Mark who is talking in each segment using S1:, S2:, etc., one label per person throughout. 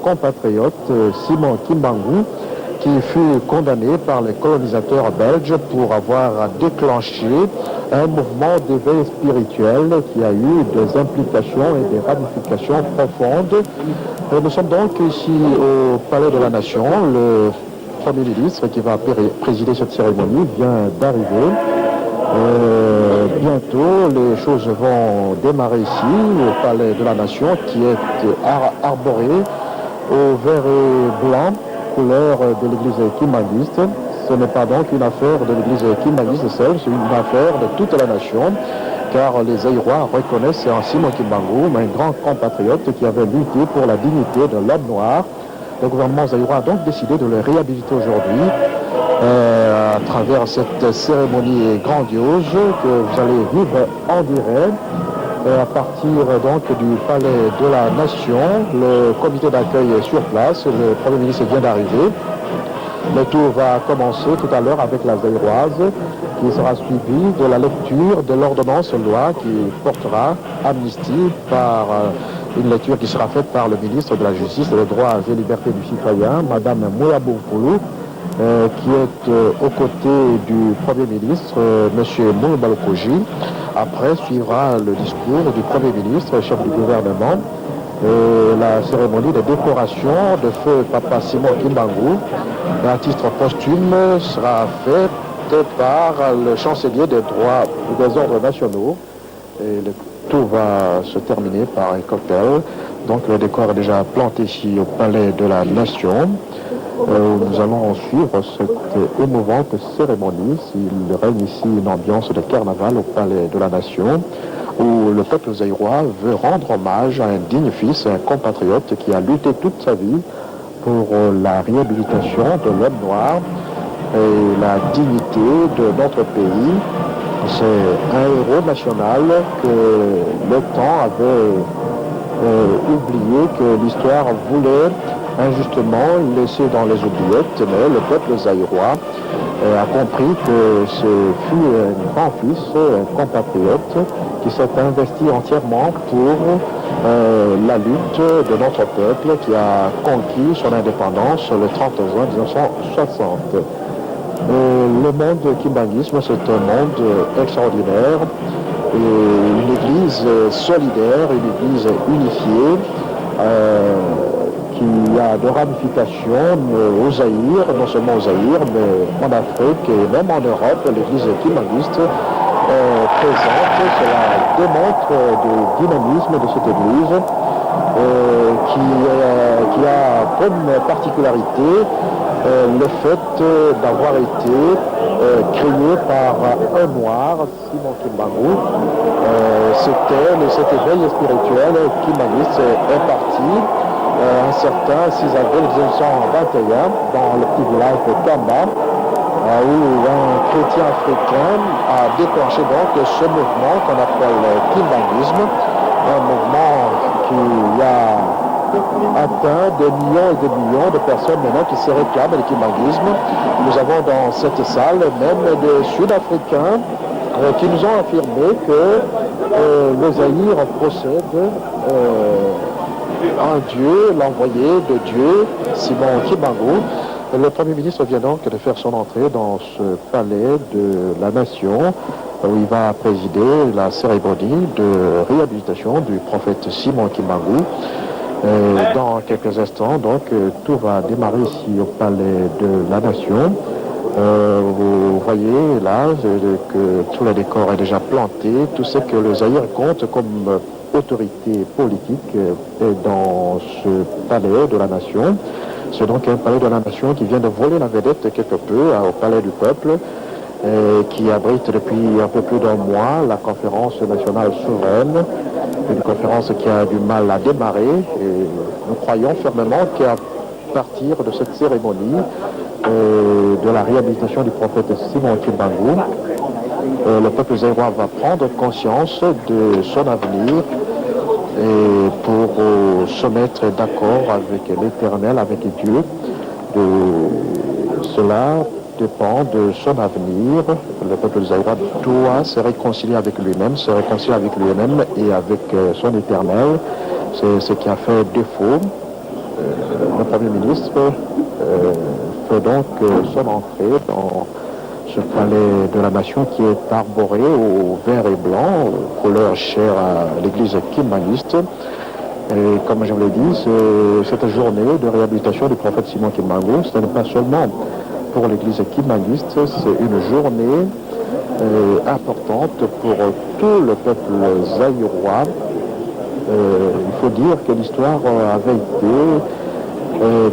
S1: compatriote Simon Kimbangu, qui fut condamné par les colonisateurs belges pour avoir déclenché un mouvement d'éveil spirituel qui a eu des implications et des ramifications profondes. Nous sommes donc ici au Palais de la Nation. Le Premier ministre qui va présider cette cérémonie vient d'arriver. Bientôt, les choses vont démarrer ici, au Palais de la Nation, qui est arboré au vert et blanc, couleur de l'église kimbanguiste. Ce n'est pas donc une affaire de l'église kimbanguiste seule, c'est une affaire de toute la nation, car les Zaïrois reconnaissent en Simon Kimbangu un grand compatriote qui avait lutté pour la dignité de l'homme noir. Le gouvernement zaïrois a donc décidé de le réhabiliter aujourd'hui à travers cette cérémonie grandiose que vous allez vivre en direct. À partir donc du Palais de la Nation, le comité d'accueil est sur place, le Premier ministre vient d'arriver. Le tour va commencer tout à l'heure avec la Zaïroise, qui sera suivie de la lecture de l'ordonnance loi qui portera amnistie par une lecture qui sera faite par le ministre de la Justice et des droits et libertés du citoyen, Madame Mouyabou Poulou, qui est aux côtés du Premier ministre, M. Moubalokoji. Après suivra le discours du Premier ministre, chef du gouvernement, et la cérémonie de décoration de feu Papa Simon Kimbangu, à titre posthume, sera faite par le chancelier des droits et des ordres nationaux. Et tout va se terminer par un cocktail. Donc le décor est déjà planté ici au Palais de la Nation. Nous allons suivre cette émouvante cérémonie. Il règne ici une ambiance de carnaval au Palais de la Nation, où le peuple zaïrois veut rendre hommage à un digne fils, un compatriote qui a lutté toute sa vie pour la réhabilitation de l'homme noir et la dignité de notre pays. C'est un héros national que le temps avait oublié, que l'histoire voulait injustement laissé dans les oubliettes, mais le peuple zaïrois a compris que ce fut un grand fils, un compatriote, qui s'est investi entièrement pour la lutte de notre peuple qui a conquis son indépendance le 30 juin 1960. Le monde kimbanguisme, c'est un monde extraordinaire, une église solidaire, une église unifiée, qui a de ramifications au Zaïre, non seulement au Zaïre, mais en Afrique et même en Europe. L'église kimbanguiste est présente. Cela démontre le dynamisme de cette église qui a comme particularité le fait d'avoir été créé par un noir, Simon Kimbangu. Cet éveil spirituel kimbanguiste est parti un certain 6 avril 1921 dans le petit village de Kamba, où un chrétien africain a déclenché donc ce mouvement qu'on appelle le kimbanguisme, un mouvement qui a atteint des millions et des millions de personnes maintenant qui se réclament du kimbanguisme. Nous avons dans cette salle même des Sud-Africains qui nous ont affirmé que le Zaïre possède un Dieu, l'envoyé de Dieu, Simon Kimbangu. Le Premier ministre vient donc de faire son entrée dans ce palais de la Nation, où il va présider la cérémonie de réhabilitation du prophète Simon Kimbangu. Dans quelques instants, donc, tout va démarrer ici au palais de la Nation. Vous voyez là que tout le décor est déjà planté, tout ce que le Zaïre compte comme autorité politique est dans ce palais de la Nation. C'est donc un palais de la Nation qui vient de voler la vedette quelque peu au palais du peuple, qui abrite depuis un peu plus d'un mois la conférence nationale souveraine, une conférence qui a du mal à démarrer, et nous croyons fermement qu'à partir de cette cérémonie de la réhabilitation du prophète Simon Kimbangu, le peuple zaïrois va prendre conscience de son avenir et pour se mettre d'accord avec l'Éternel, avec Dieu. Cela dépend de son avenir. Le peuple zaïrois doit se réconcilier avec lui-même, et avec son Éternel. C'est ce qui a fait défaut le Premier ministre fait donc son entrée dans ce palais de la Nation qui est arboré au vert et blanc, couleur chère à l'église kimbanguiste. Et comme je vous l'ai dit, cette journée de réhabilitation du prophète Simon Kimbangu, ce n'est pas seulement pour l'église kimbanguiste, c'est une journée importante pour tout le peuple zaïrois. Il faut dire que l'histoire avait été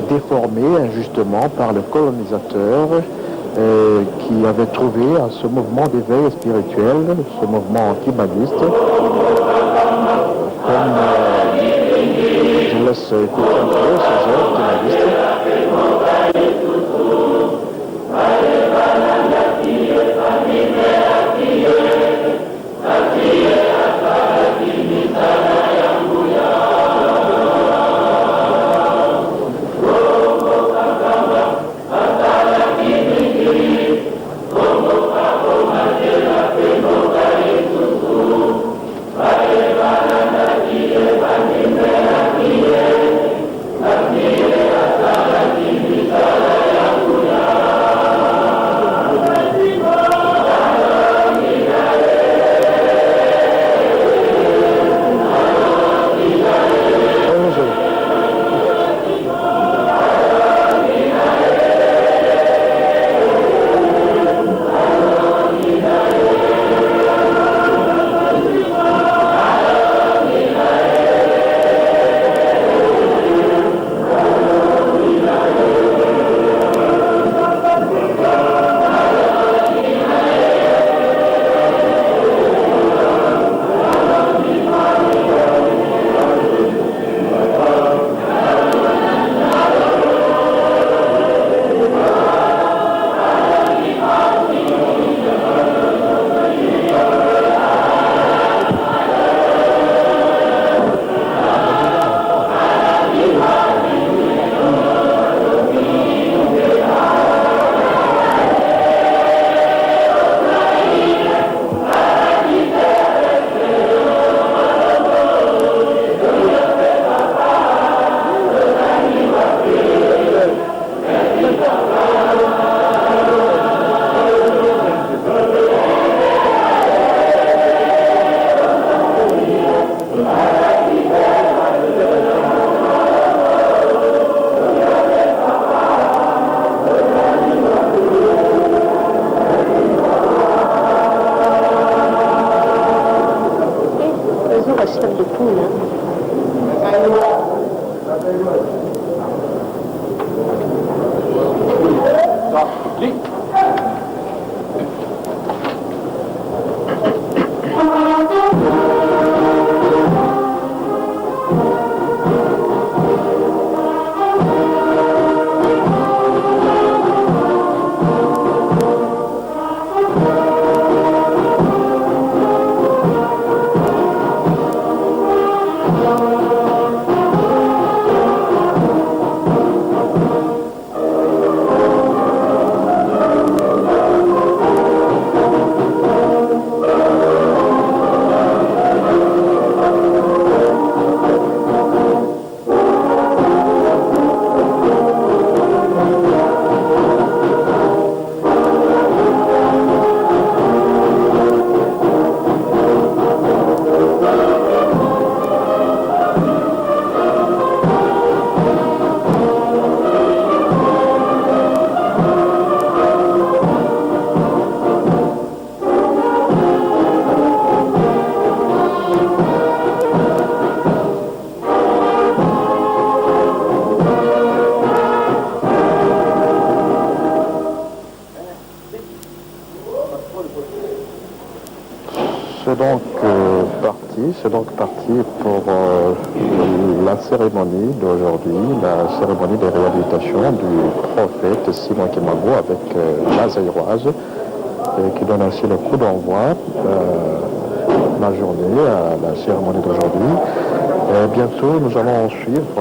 S1: déformée injustement par le colonisateur qui avait trouvé à ce mouvement d'éveil spirituel, ce mouvement kimbanguiste, comme je laisse écouter un peu ce genre kimbanguiste. C'est donc parti pour la cérémonie d'aujourd'hui, la cérémonie de réhabilitation du prophète Simon Kimbangu avec la zaïroise, qui donne ainsi le coup d'envoi la journée à la cérémonie d'aujourd'hui. Bientôt, nous allons suivre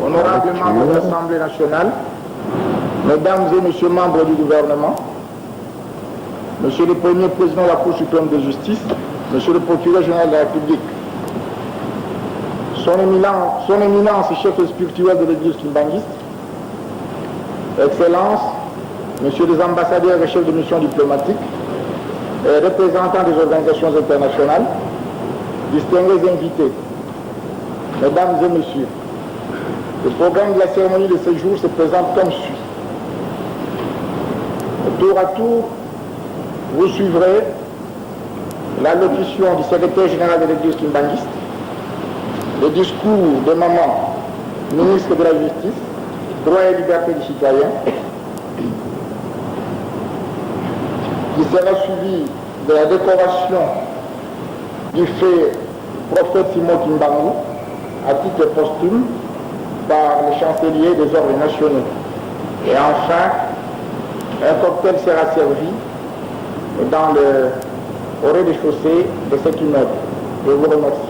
S2: honorable membre de l'Assemblée nationale, mesdames et messieurs membres du gouvernement, monsieur le premier président de la Cour suprême de justice, monsieur le procureur général de la République, Son éminence chef spirituel de l'église kimbanguiste, Excellences, Messieurs les ambassadeurs et chefs de mission diplomatique, et représentants des organisations internationales, distingués invités, Mesdames et Messieurs, le programme de la cérémonie de ce jour se présente comme suit. Tour à tour, vous suivrez l'allocution du secrétaire général de l'église kimbanguiste, le discours de Maman, ministre de la Justice, Droit et Liberté des Citoyens, qui sera suivi de la décoration du fait prophète Simon Kimbangu à titre posthume par le chancelier des ordres nationaux. Et enfin, un cocktail sera servi au rez-de-chaussée de cet immeuble. Je vous remercie.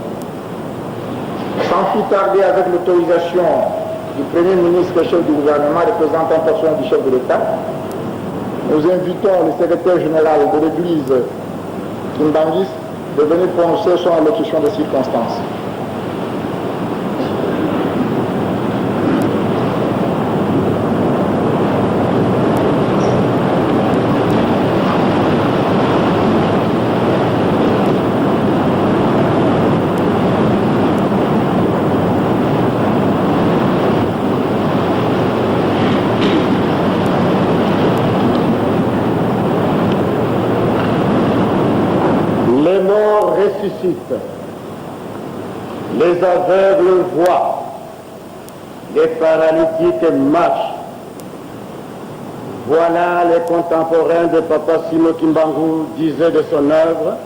S2: Sans plus tarder, avec l'autorisation du Premier ministre et chef du gouvernement, représentant personnel du chef de l'État, nous invitons le secrétaire général de l'église kimbanguiste de venir prononcer son allocution de circonstances.
S3: Les aveugles voient, les paralytiques marchent. Voilà les contemporains de Papa Simon Kimbangu disaient de son œuvre.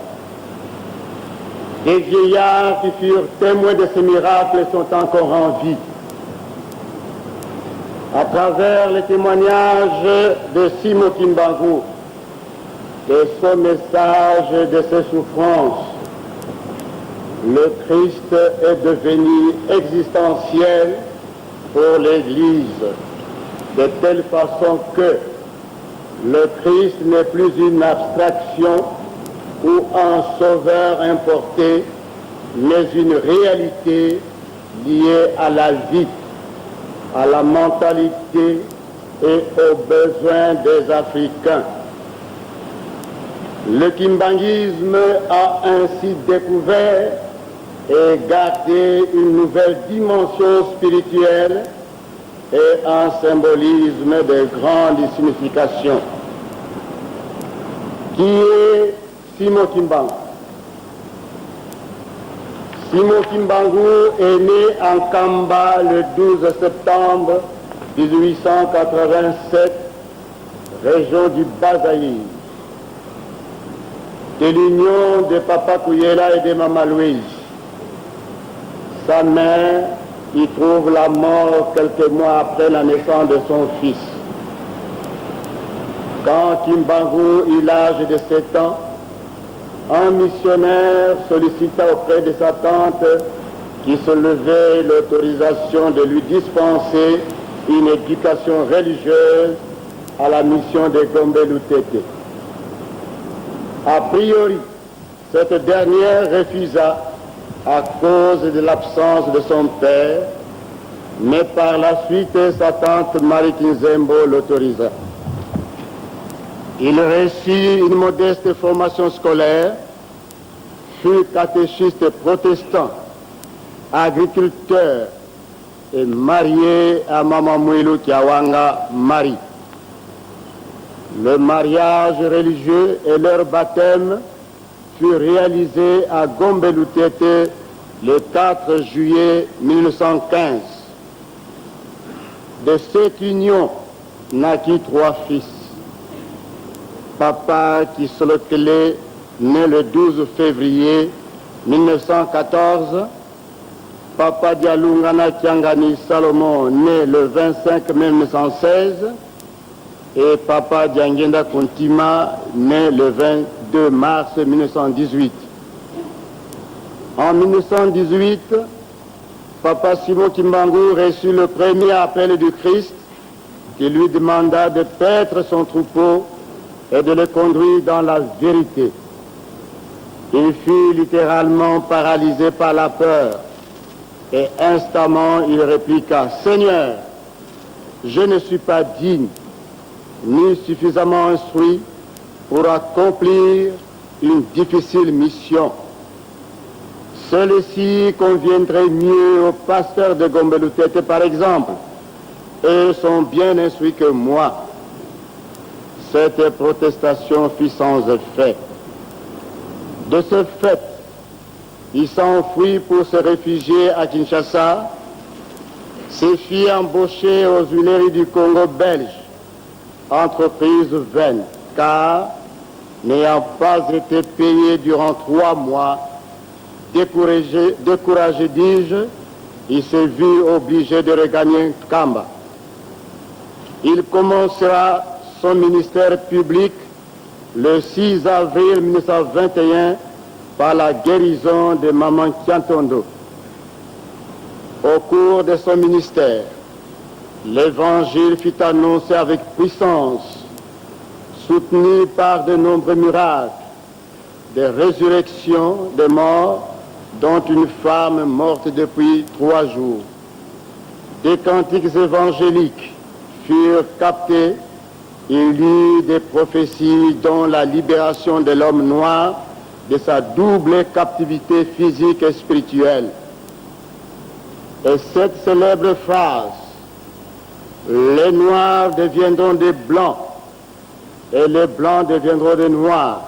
S3: Des vieillards qui furent témoins de ces miracles sont encore en vie. À travers les témoignages de Simon Kimbangu et son message de ses souffrances, le Christ est devenu existentiel pour l'Église, de telle façon que le Christ n'est plus une abstraction ou un sauveur importé, mais une réalité liée à la vie, à la mentalité et aux besoins des Africains. Le kimbanguisme a ainsi découvert et gardé une nouvelle dimension spirituelle et un symbolisme de grande signification. Qui est Simon Kimbangu? Simon Kimbangu est né en Kamba le 12 septembre 1887, région du Bas-Zaïre, de l'union de Papa Kouyela et de Maman Louise. Sa mère y trouve la mort quelques mois après la naissance de son fils. Quand Kimbangu eut l'âge de 7 ans, un missionnaire sollicita auprès de sa tante qui se levait l'autorisation de lui dispenser une éducation religieuse à la mission de Gombe Lutete. A priori, cette dernière refusa à cause de l'absence de son père, mais par la suite, sa tante Marie Kinzembo l'autorisa. Il reçut une modeste formation scolaire, fut catéchiste protestant, agriculteur et marié à Maman Mouilou Kiawanga Marie. Le mariage religieux et leur baptême furent réalisés à Gombe Lutete le 4 juillet 1915. De cette union naquit 3 fils. Papa Kisolokele, né le 12 février 1914, Papa Dialungana Tiangani Salomon, né le 25 mai 1916, et Papa Diangenda Kontima, né le 22 mars 1918. En 1918, Papa Simon Kimbangu reçut le premier appel du Christ qui lui demanda de paître son troupeau et de le conduire dans la vérité. Il fut littéralement paralysé par la peur. Et instamment il répliqua, « Seigneur, je ne suis pas digne, ni suffisamment instruit pour accomplir une difficile mission. Celle-ci conviendrait mieux aux pasteurs de Gombeloutete, par exemple. Eux sont bien instruits que moi. » Cette protestation fit sans effet. De ce fait, il s'enfuit pour se réfugier à Kinshasa, se fit embaucher aux Huileries du Congo belge, entreprise vaine, car, n'ayant pas été payé durant 3 mois, découragé dis-je, il se vit obligé de regagner Kamba. Il commencera son ministère public le 6 avril 1921 par la guérison de Maman Kiantondo. Au cours de son ministère, l'évangile fut annoncé avec puissance, soutenu par de nombreux miracles, des résurrections des morts, dont une femme morte depuis 3 jours. Des cantiques évangéliques furent captés. Il y eut des prophéties dont la libération de l'homme noir de sa double captivité physique et spirituelle. Et cette célèbre phrase, « Les noirs deviendront des blancs et les blancs deviendront des noirs »,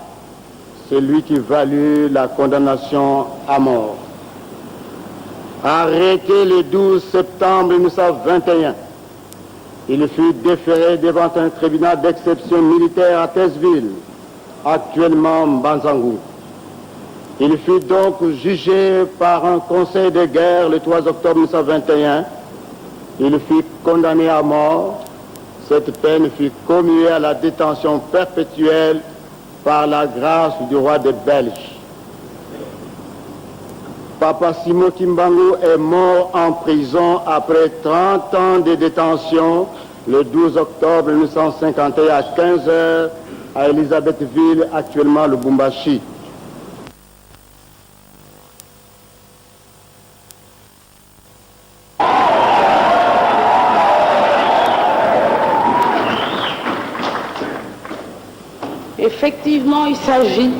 S3: c'est lui qui valut la condamnation à mort. Arrêté le 12 septembre 1921, il fut déféré devant un tribunal d'exception militaire à Tessville, actuellement Mbanzangou. Il fut donc jugé par un conseil de guerre le 3 octobre 1921. Il fut condamné à mort. Cette peine fut commuée à la détention perpétuelle par la grâce du roi des Belges. Papa Simo Kimbangu est mort en prison après 30 ans de détention le 12 octobre 1951 à 15h à Elisabethville, actuellement Lubumbashi.
S4: Effectivement, il s'agit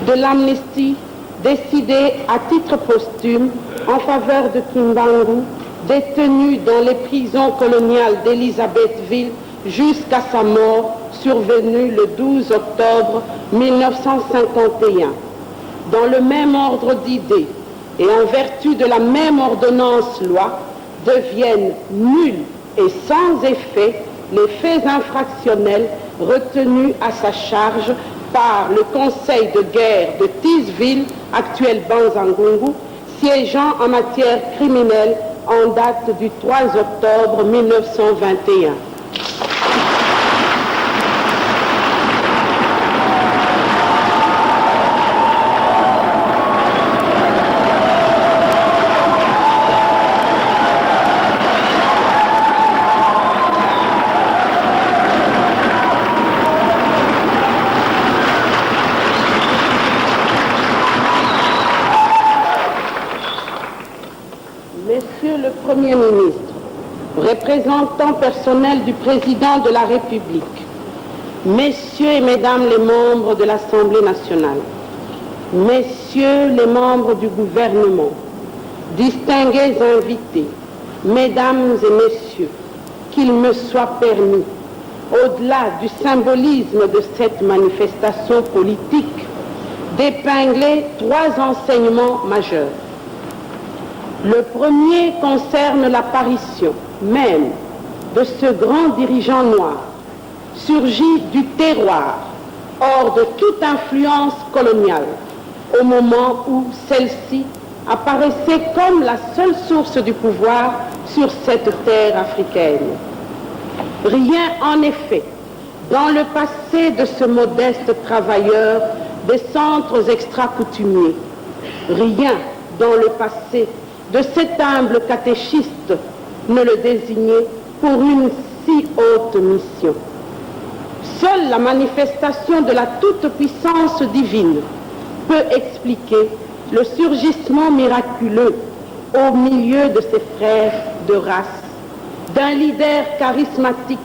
S4: de l'amnistie décidée à titre posthume en faveur de Kimbangu, détenu dans les prisons coloniales d'Elisabethville jusqu'à sa mort survenue le 12 octobre 1951. Dans le même ordre d'idées et en vertu de la même ordonnance-loi, deviennent nuls et sans effet les faits infractionnels retenus à sa charge par le conseil de guerre de Tissville, actuel Banzangungu, siégeant en matière criminelle en date du 3 octobre 1921. Monsieur le Premier ministre, représentant personnel du Président de la République, Messieurs et Mesdames les membres de l'Assemblée nationale, Messieurs les membres du gouvernement, distingués invités, Mesdames et Messieurs, qu'il me soit permis, au-delà du symbolisme de cette manifestation politique, d'épingler 3 enseignements majeurs. Le premier concerne l'apparition même de ce grand dirigeant noir, surgi du terroir, hors de toute influence coloniale, au moment où celle-ci apparaissait comme la seule source du pouvoir sur cette terre africaine. Rien, en effet, dans le passé de ce modeste travailleur des centres extra-coutumiers, rien dans le passé de cet humble catéchiste ne le désignait pour une si haute mission. Seule la manifestation de la toute-puissance divine peut expliquer le surgissement miraculeux au milieu de ses frères de race, d'un leader charismatique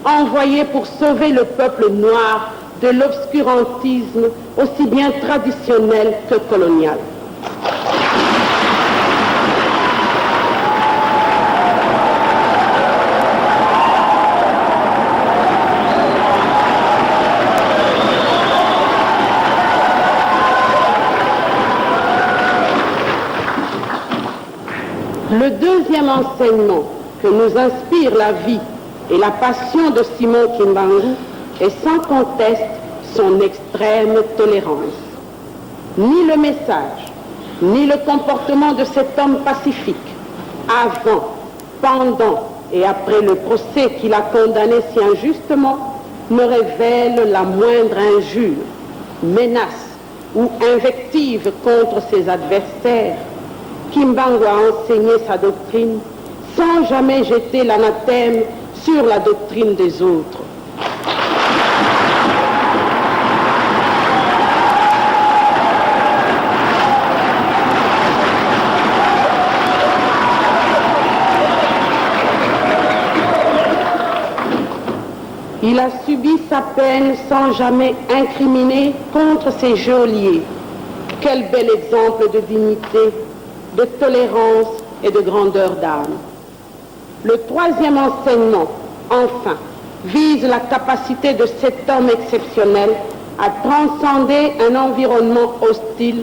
S4: envoyé pour sauver le peuple noir de l'obscurantisme aussi bien traditionnel que colonial. Le deuxième enseignement que nous inspire la vie et la passion de Simon Kimbangu est sans conteste son extrême tolérance. Ni le message, ni le comportement de cet homme pacifique, avant, pendant et après le procès qu'il a condamné si injustement, ne révèle la moindre injure, menace ou invective contre ses adversaires. Kimbangu a enseigné sa doctrine sans jamais jeter l'anathème sur la doctrine des autres. Il a subi sa peine sans jamais incriminer contre ses geôliers. Quel bel exemple de dignité, de tolérance et de grandeur d'âme. Le troisième enseignement, enfin, vise la capacité de cet homme exceptionnel à transcender un environnement hostile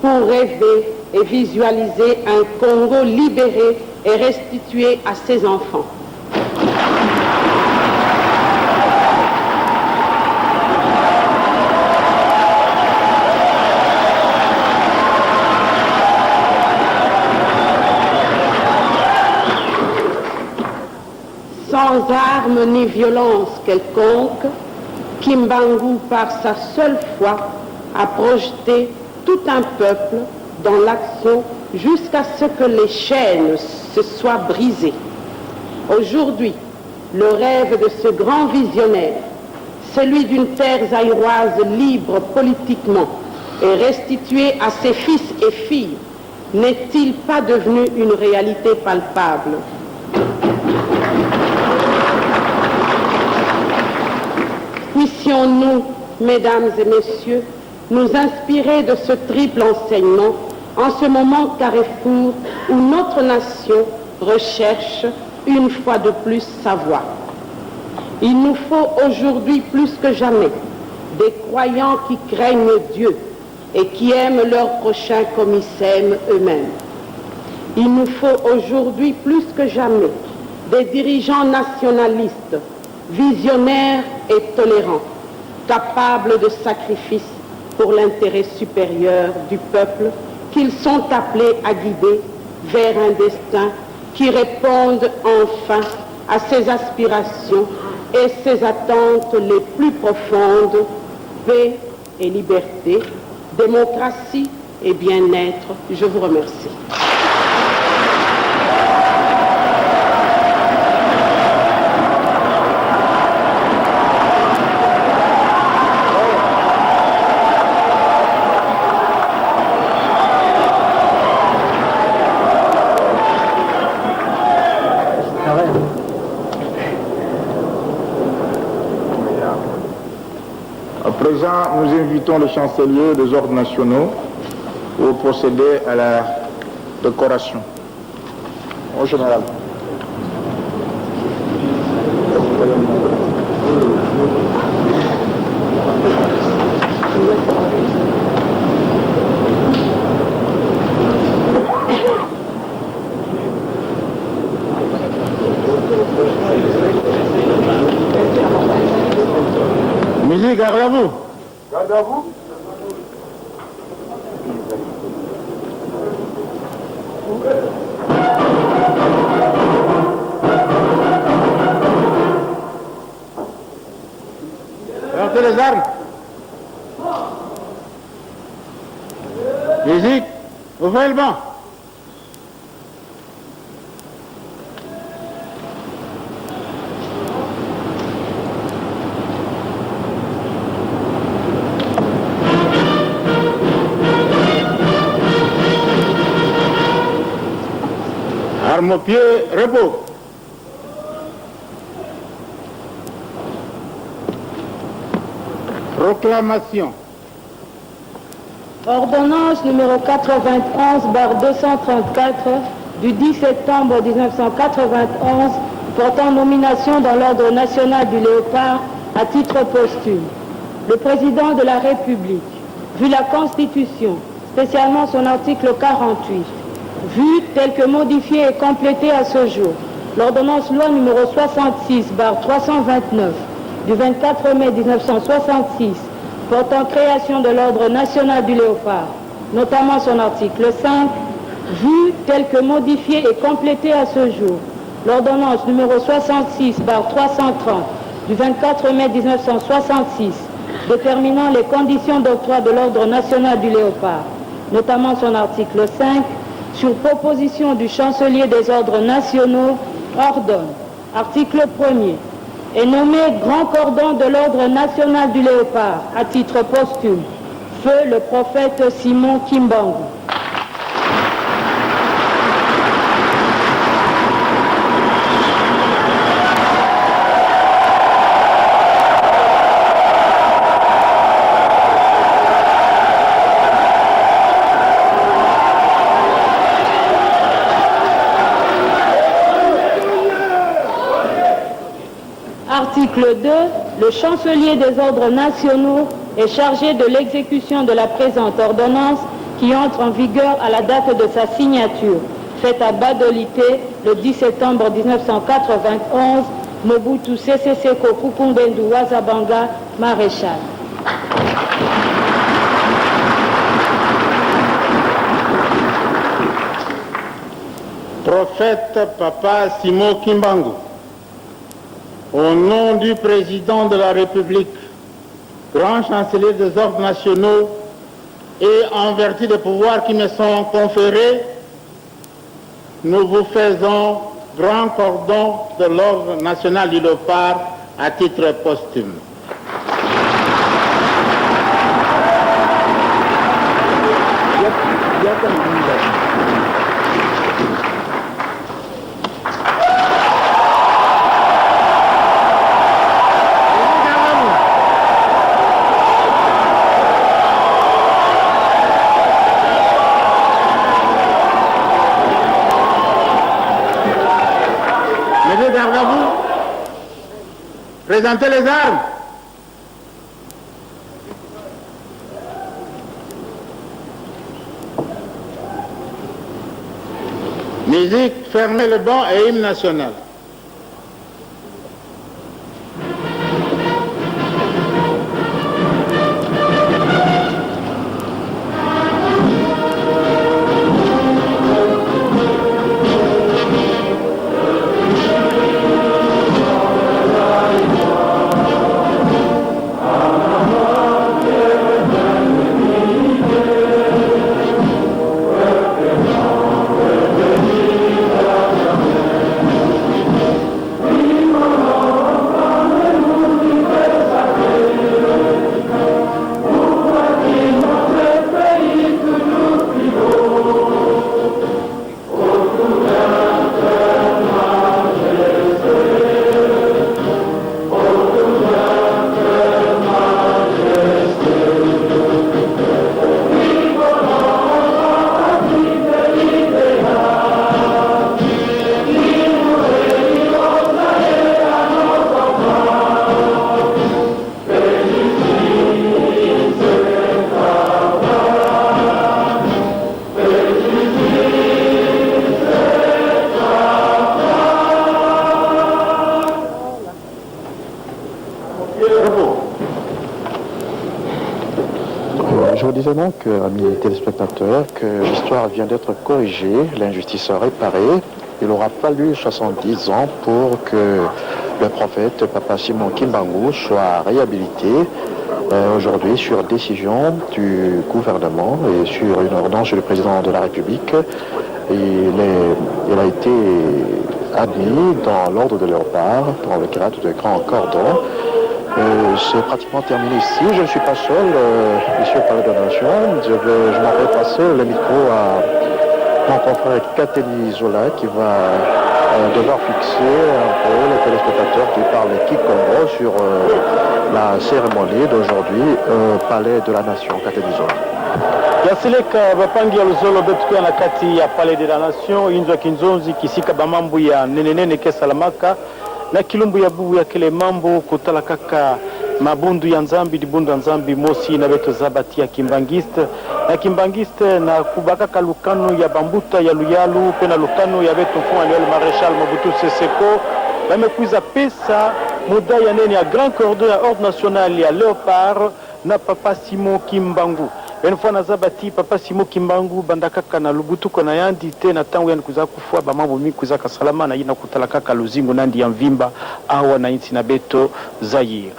S4: pour rêver et visualiser un Congo libéré et restitué à ses enfants. Sans armes ni violence quelconque, Kimbangu, par sa seule foi, a projeté tout un peuple dans l'action jusqu'à ce que les chaînes se soient brisées. Aujourd'hui, le rêve de ce grand visionnaire, celui d'une terre zaïroise libre politiquement et restituée à ses fils et filles, n'est-il pas devenu une réalité palpable ? Puissions-nous, mesdames et messieurs, nous inspirer de ce triple enseignement en ce moment carrefour où notre nation recherche une fois de plus sa voie. Il nous faut aujourd'hui plus que jamais des croyants qui craignent Dieu et qui aiment leur prochain comme ils s'aiment eux-mêmes. Il nous faut aujourd'hui plus que jamais des dirigeants nationalistes, visionnaires et tolérants, capables de sacrifices pour l'intérêt supérieur du peuple qu'ils sont appelés à guider vers un destin qui réponde enfin à ses aspirations et ses attentes les plus profondes, paix et liberté, démocratie et bien-être. Je vous remercie.
S2: À présent, nous invitons le chancelier des ordres nationaux pour procéder à la décoration. Au général.
S3: Musique, garde à vous.
S2: Garde à vous.
S3: Sortez les armes. Musique, ouvrez le banc. Mopier, repos. Proclamation.
S4: Ordonnance numéro 91/234 du 10 septembre 1991 portant nomination dans l'ordre national du Léopard à titre posthume. Le président de la République, vu la Constitution, spécialement son article 48, vu tel que modifié et complété à ce jour, l'ordonnance loi numéro 66/329 du 24 mai 1966 portant création de l'ordre national du Léopard, notamment son article 5, vu tel que modifié et complété à ce jour, l'ordonnance numéro 66/330 du 24 mai 1966 déterminant les conditions d'octroi de l'ordre national du Léopard, notamment son article 5, sur proposition du chancelier des ordres nationaux, ordonne, article 1er, est nommé grand cordon de l'ordre national du Léopard à titre posthume, feu le prophète Simon Kimbangu. Article 2. Le chancelier des ordres nationaux est chargé de l'exécution de la présente ordonnance qui entre en vigueur à la date de sa signature, faite à Badolité le 10 septembre 1991, Mobutu Sese Seko Kukumbendu Wazabanga, maréchal.
S3: Prophète Papa Simon Kimbangu, au nom du président de la République, grand chancelier des ordres nationaux, et en vertu des pouvoirs qui me sont conférés, nous vous faisons grand cordon de l'ordre national du Léopard à titre posthume. Présentez les armes. Musique, fermez le banc et hymne national.
S1: Je vous disais donc, amis téléspectateurs, que l'histoire vient d'être corrigée, l'injustice réparée. Il aura fallu 70 ans pour que le prophète Papa Simon Kimbangu soit réhabilité. Aujourd'hui, sur décision du gouvernement et sur une ordonnance du président de la République, il a été admis dans l'ordre de Léopard, dans le grade de grand cordon. C'est pratiquement terminé ici. Je ne suis pas seul, ici au Palais de la Nation. Je m'en vais passer le micro mon confrère Kateli Zola qui va devoir fixer un peu les téléspectateurs qui parlent Kikongo sur la cérémonie d'aujourd'hui au Palais de la Nation. Kateli Zola.
S5: yasileka bapangi ya luzolo betukuya na kati ya Palais de la Nation inzwa kinzonzi kisika bamambu ya nenenene kesalamaka na kilumbu ya bubu ya kele mambo kutala kaka mabundu ya nzambi dibundu ya nzambi mosi na beto zabati ya kimbangiste na kubakaka lukano ya bambuta ya luyalu pena lukano ya beto mfuma aliwale Maréchal Mobutu Sese Seko bamekuiza pesa muda ya nene ya Grand Cordon ya Ordre National ya Léopard na Papa Simon Kimbangu Benfona zabati Papa Simon Kimbangu bandakaka na lubutu kona yandi te na tangu yani kuza kufua ba mambo mingi kuza kasalama na ina kutala kaka luzingo nandi ya mvimba awa na inti na beto Zaire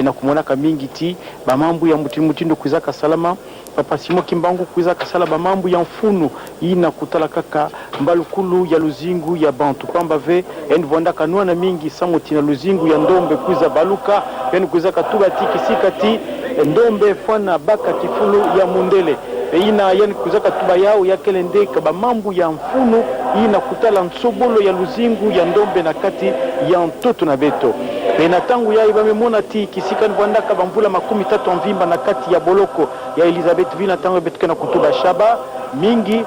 S5: na kumona kamingi ti ba mambo ya mutindo kuza kasalama Papa Simon Kimbangu kuza kasala ba mambo ya mfunu ina kutala kaka mbalukulu ya luzingu ya bantu pamba ve yani vonda kanua na mingi samuti na luzingu ya ndombe kuza baluka yani kuza katuba tiki sikati ndombe fwana baka kifulu ya mundele ina yani kuzaka tuba yao ya kelende kaba mambu ya mfunu ina kutala nsobolo ya luzingu ya ndombe na kati ya mtoto na beto na tangu ya ibamemona ti kisika nvanda kaba mvula 13 mvimba na kati ya boloko ya Elizabeth Vina tangu betuke na kutuba shaba mingi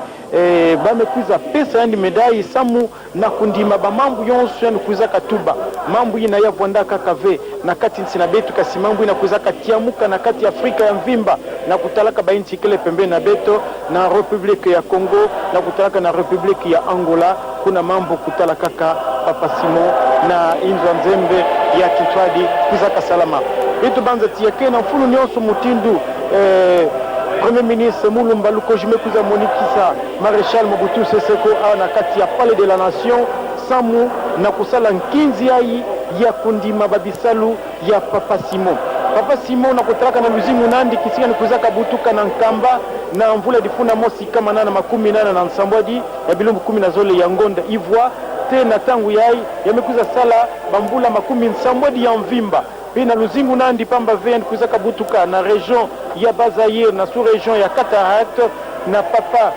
S5: bamekuiza pesa yani medai samu na kundima ba mambu yonso yani kuiza katuba mambu ina ya vonda kakave na kati nsina betu kasi mambu ina kuiza katiamuka na kati ya Afrika ya mvimba na kutalaka ba inchi kile pembe na beto na Republique ya Congo na kutalaka na Republique ya Angola kuna mambo kutala kaka Papa Simon na inzwa nzembe ya Kitwadi kuiza kasalama betu banza tiake na mfulu nyonso mutindu Premier ministre Mulumba Lukojime kuza monikisa Maréchal Mobutu Sese Seko na kati ya Palais de la Nation samu na kusala nkinzi yai ya kundima babisalu ya Papa Simon na kutraka na luzingu nandi kisika ni kuzaka butuka na nkamba na mvula difuna mosi kama nana 18 na nsambwadi ya bilumbu 10 na zole ya ngonda ivwa tena tangu yai yamekuza sala bambula 10 nsambwadi ya mvimba pina luzingu nandi pamba vend kuzaka butuka na region ya Bazaire na sous région ya Cataract na papa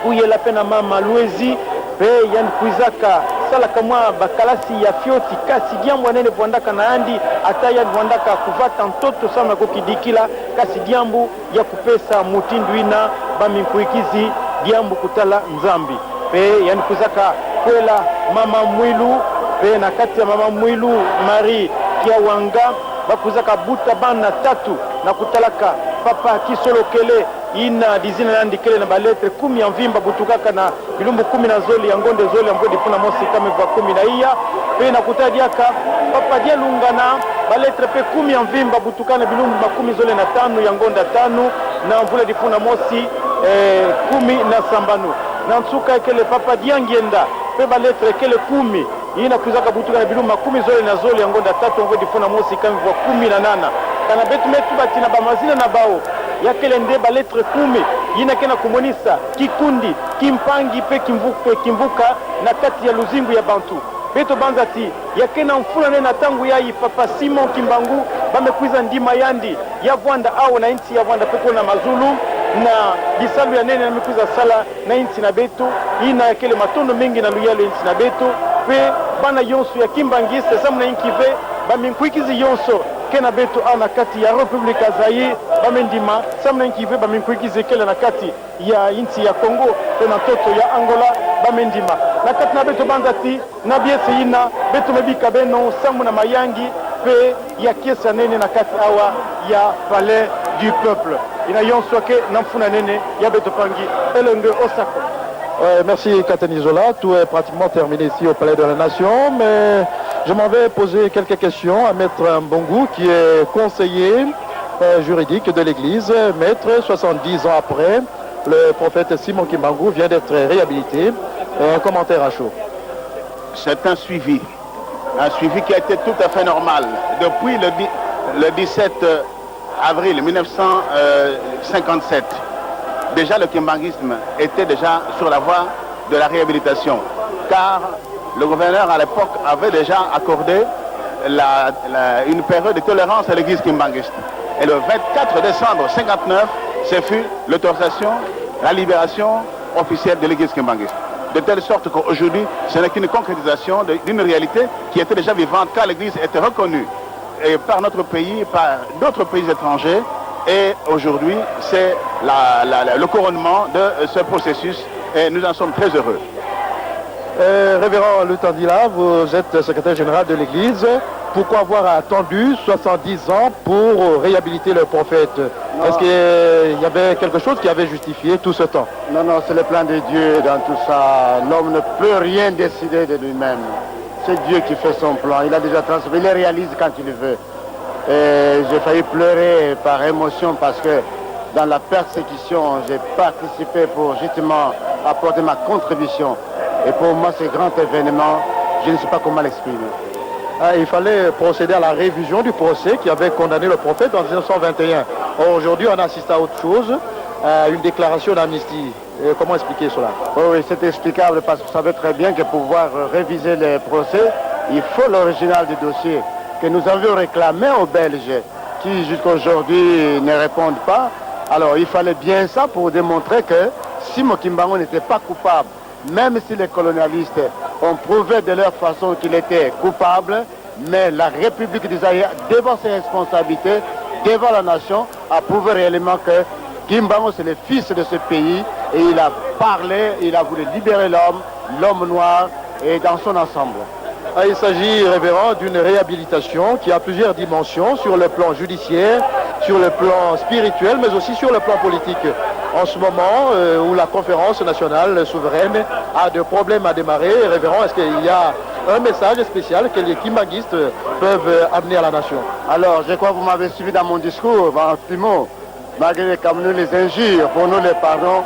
S5: uyela pena mama Luezi pe yan kuzaka sala kamwa bakalasi ya fioti kasi diambo nene vondaka na andi ataya vondaka kuvata mtoto sana kokidikila kasi diambo ya kupesa mutindu ina baminkuikizi diambo kutala nzambi pe yan kuzaka kwela mama Mwilu pe na kati ya mama Mwilu Marie Kiawanga bakuzaka buta bana tatu na kutalaka papa kisolokele ina dizina nandikele na baletre 10 ya mvimba butukaka na bilumbu 10 na zoli ya ngonde zoli ambodi puna mosi kama va 10 na iya pe na kutadiaka papa dialungana baletre pe 10 ya mvimba butukana bilumbu 10 zoli na 5 ya ngonda 5 na mvula dipuna mosi 10 na sambano na nsuka kele papa diangienda pe baletre kele 10 ina kuzaka butuka na biluma 10 zole na zole yango nda tatu ngo difuna mosi kama kwa 18 kana betu metu batina bamazina na bao yakele nde ba lettre 10 ina kena kumonisa kikundi kimpangi pe kimvuka na kati ya luzingu ya bantu beto banzati yakena mfuna nena tangu yai Papa Simon Kimbangu bamekuiza ndima yandi ya Vwanda au na inti ya Vwanda peko na mazulu na disalu ya nene namekuiza sala na inti na betu ina yakele matondo mengi na luyalo inti na betu pe bana yonso ya Kimbangiste samna inkive baminkuikizi yonso kena betu ana kati ya Republika Zaire bamendima samna inkive baminkuikizi kele na kati ya inti ya Congo pe na toto ya Angola bamendima na kati na betu banzati na biese ina betu mebika beno samu na mayangi pe ya kiesa nene na kati awa ya Palais du Peuple ina yonso ke namfuna nene ya betu pangi elenge osako.
S1: Merci Kateni Zola, tout est pratiquement terminé ici au Palais de la Nation, mais je m'en vais poser quelques questions à Maître Mbongu qui est conseiller juridique de l'Église. Maître, 70 ans après, le prophète Simon Kimbangu vient d'être réhabilité. Un commentaire à chaud.
S3: C'est un suivi qui a été tout à fait normal. Depuis le 17 avril 1957, déjà le kimbanguisme était déjà sur la voie de la réhabilitation, car le gouverneur à l'époque avait déjà accordé une période de tolérance à l'église kimbanguiste. Et le 24 décembre 1959, ce fut l'autorisation, la libération
S6: officielle de l'église kimbanguiste. De telle sorte qu'aujourd'hui, ce n'est qu'une concrétisation d'une réalité qui était déjà vivante car l'église était reconnue par notre pays, par d'autres pays étrangers. Et aujourd'hui, c'est le couronnement de ce processus et nous en sommes très heureux.
S1: Révérend Lutandila, vous êtes secrétaire général de l'Église. Pourquoi avoir attendu 70 ans pour réhabiliter le prophète? Est-ce qu'il y avait quelque chose qui avait justifié tout ce temps?
S3: Non, non, c'est le plan de Dieu dans tout ça. L'homme ne peut rien décider de lui-même. C'est Dieu qui fait son plan. Il a déjà transformé, il le réalise quand il veut. Et j'ai failli pleurer par émotion parce que dans la persécution, j'ai participé pour justement apporter ma contribution. Et pour moi, ce grand événement, je ne sais pas comment l'exprimer.
S1: Il fallait procéder à la révision du procès qui avait condamné le prophète en 1921. Aujourd'hui, on assiste à autre chose, à une déclaration d'amnistie. Comment expliquer cela?
S3: Oui, c'est explicable parce que vous savez très bien que pour pouvoir réviser les procès, il faut l'original du dossier que nous avions réclamé aux Belges qui jusqu'à aujourd'hui ne répondent pas. Alors il fallait bien ça pour démontrer que Simon Kimbangu n'était pas coupable. Même si les colonialistes ont prouvé de leur façon qu'il était coupable, mais la République du Zaïre, devant ses responsabilités, devant la nation, a prouvé réellement que Kimbangu c'est le fils de ce pays et il a parlé, il a voulu libérer l'homme noir et dans son ensemble.
S1: Il s'agit, révérend, d'une réhabilitation qui a plusieurs dimensions sur le plan judiciaire, sur le plan spirituel, mais aussi sur le plan politique. En ce moment où la conférence nationale souveraine a des problèmes à démarrer, révérend, est-ce qu'il y a un message spécial que les kimbanguistes peuvent amener à la nation?
S3: Alors, je crois que vous m'avez suivi dans mon discours, en petit mot. Malgré comme nous les injures, pour nous les pardons,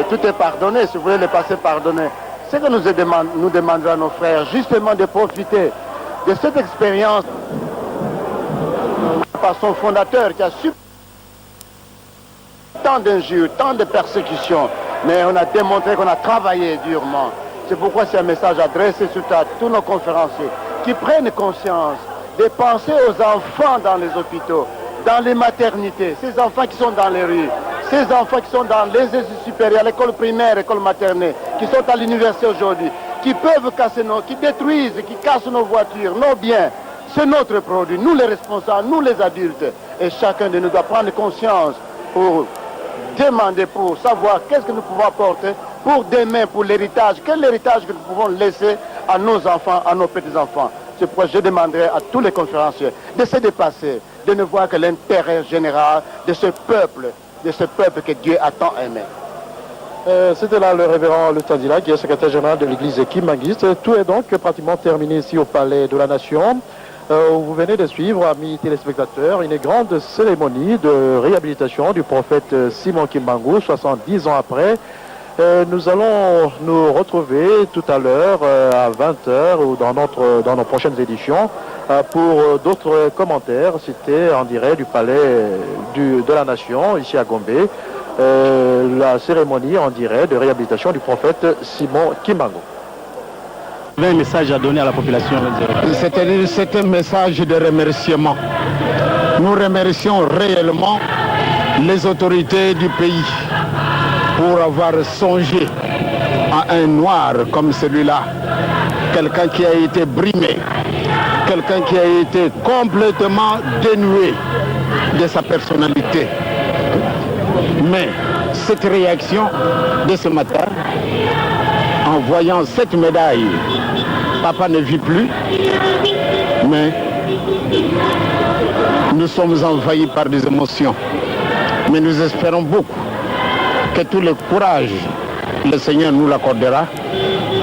S3: tout est pardonné, si vous voulez les passer pardonné. C'est que nous demanderons à nos frères justement de profiter de cette expérience par son fondateur qui a su tant d'injures, tant de persécutions, mais on a démontré qu'on a travaillé durement. C'est pourquoi c'est un message adressé surtout à tous nos conférenciers qui prennent conscience de penser aux enfants dans les hôpitaux, dans les maternités, ces enfants qui sont dans les rues, ces enfants qui sont dans les études supérieures, l'école primaire, l'école maternelle, qui sont à l'université aujourd'hui, qui peuvent casser qui détruisent, qui cassent nos voitures, nos biens. C'est notre produit, nous les responsables, nous les adultes. Et chacun de nous doit prendre conscience pour demander, pour savoir qu'est-ce que nous pouvons apporter pour demain, pour l'héritage. Quel héritage que nous pouvons laisser à nos enfants, à nos petits-enfants. C'est pourquoi je demanderai à tous les conférenciers de se dépasser, de ne voir que l'intérêt général de ce peuple que Dieu a tant aimé.
S1: C'était là le révérend Lutandila, qui est secrétaire général de l'église kimbanguiste. Tout est donc pratiquement terminé ici au Palais de la Nation. Vous venez de suivre, amis téléspectateurs, une grande cérémonie de réhabilitation du prophète Simon Kimbangu, 70 ans après. Nous allons nous retrouver tout à l'heure à 20h ou dans nos prochaines éditions pour d'autres commentaires cités en direct du Palais de la Nation, ici à Gombe. La cérémonie en direct de réhabilitation du prophète Simon Kimbangu.
S5: Vous avez un message à donner à la population?
S2: C'est un message de remerciement. Nous remercions réellement les autorités du pays pour avoir songé à un noir comme celui-là, quelqu'un qui a été brimé, quelqu'un qui a été complètement dénué de sa personnalité. Mais cette réaction de ce matin, en voyant cette médaille, papa ne vit plus, mais nous sommes envahis par des émotions. Mais nous espérons beaucoup que tout le courage, le Seigneur nous l'accordera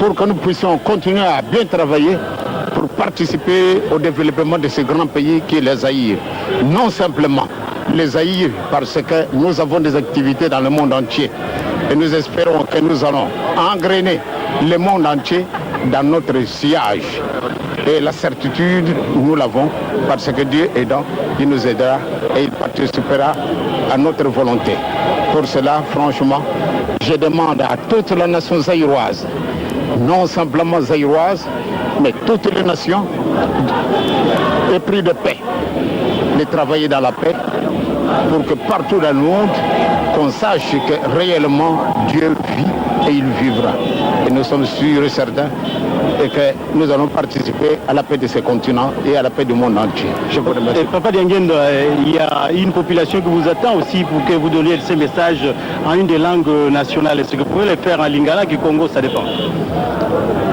S2: pour que nous puissions continuer à bien travailler pour participer au développement de ce grand pays qui est le Zaïre. Non simplement le Zaïre parce que nous avons des activités dans le monde entier et nous espérons que nous allons engrainer le monde entier dans notre sillage. Et la certitude, nous l'avons parce que Dieu aidant, il nous aidera et il participera à notre volonté. Pour cela, franchement, je demande à toute la nation zaïroise, non simplement zaïroise, mais toutes les nations épris de paix, de travailler dans la paix
S3: pour que partout dans le monde, qu'on sache que réellement Dieu vit et il vivra. Et nous sommes sûrs et certains et que nous allons participer à la paix de ces continents et à la paix du monde entier. Je vous remercie.
S5: Papa Diangendo, il y a une population qui vous attend aussi pour que vous donniez ces messages en une des langues nationales. Est-ce que vous pouvez le faire en lingala, qui Congo, ça dépend?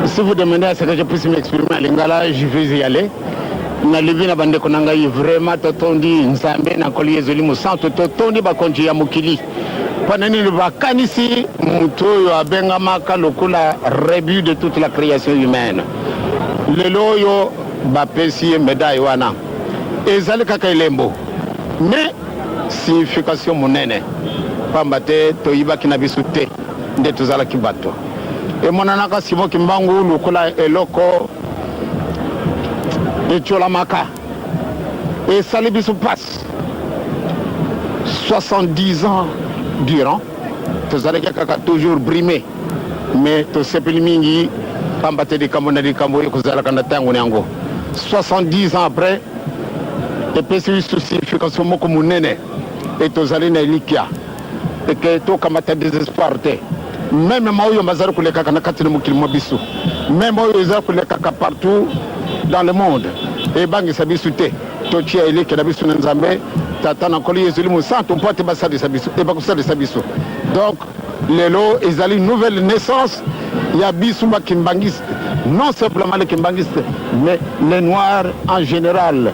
S3: Si vous demandez à ce que je puisse m'exprimer en lingala, je vais y aller. Nalibi na bandeko nangai vraiment totondi nzambe na koli ezoli musanto totondi bakonji ya mukili panani bakanisi mutu oyo abengamaka lokola rebut de toute la création humaine lelo oyo bapesi médaille wana ezali kaka elembo mais signification monene pamba te toyibaki na biso te nde tozalaki bato emonanaka Simon Kimbangu lokola eloko et Tcholamaka. Et Salibisu passe 70 ans durant. Tu as toujours brimé. Mais tu sais pas mingi, pambate de Kamona de Kambo et Kozalakana Tango Niango. 70 ans après, et puis c'est une signification comme nene. Et tu as likia. Et que tu as désespoir. Même Maoyo Mazar Kuleka Nakati Mukil Mobisu. Même Maoyo Mazar Kuleka partout dans le monde. Et bangi sabisute tochia ile kenabisu nzambe tatana koli ezuli musanto mpote basadi sabisu et bakusadi sabisu. Donc lelo ezali nouvelle naissance ya bisu bakimbangiste, non simplement les kimbangistes mais les noirs en général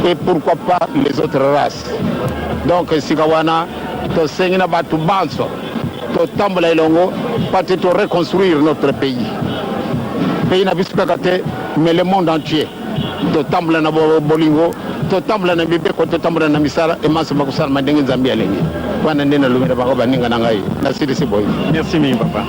S3: et pourquoi pas les autres races. Donc sikawana to sengina batu banso to tambola ilongo pati to reconstruire notre pays na bisu kakate mais le monde entier to tambla na bolingo to tambla na bibeko to tambla na misala e maso bakusala madengi Zambia lengi wana ndena lumira bako baninga na ngai na sidi siboy.
S5: Merci mimi papa.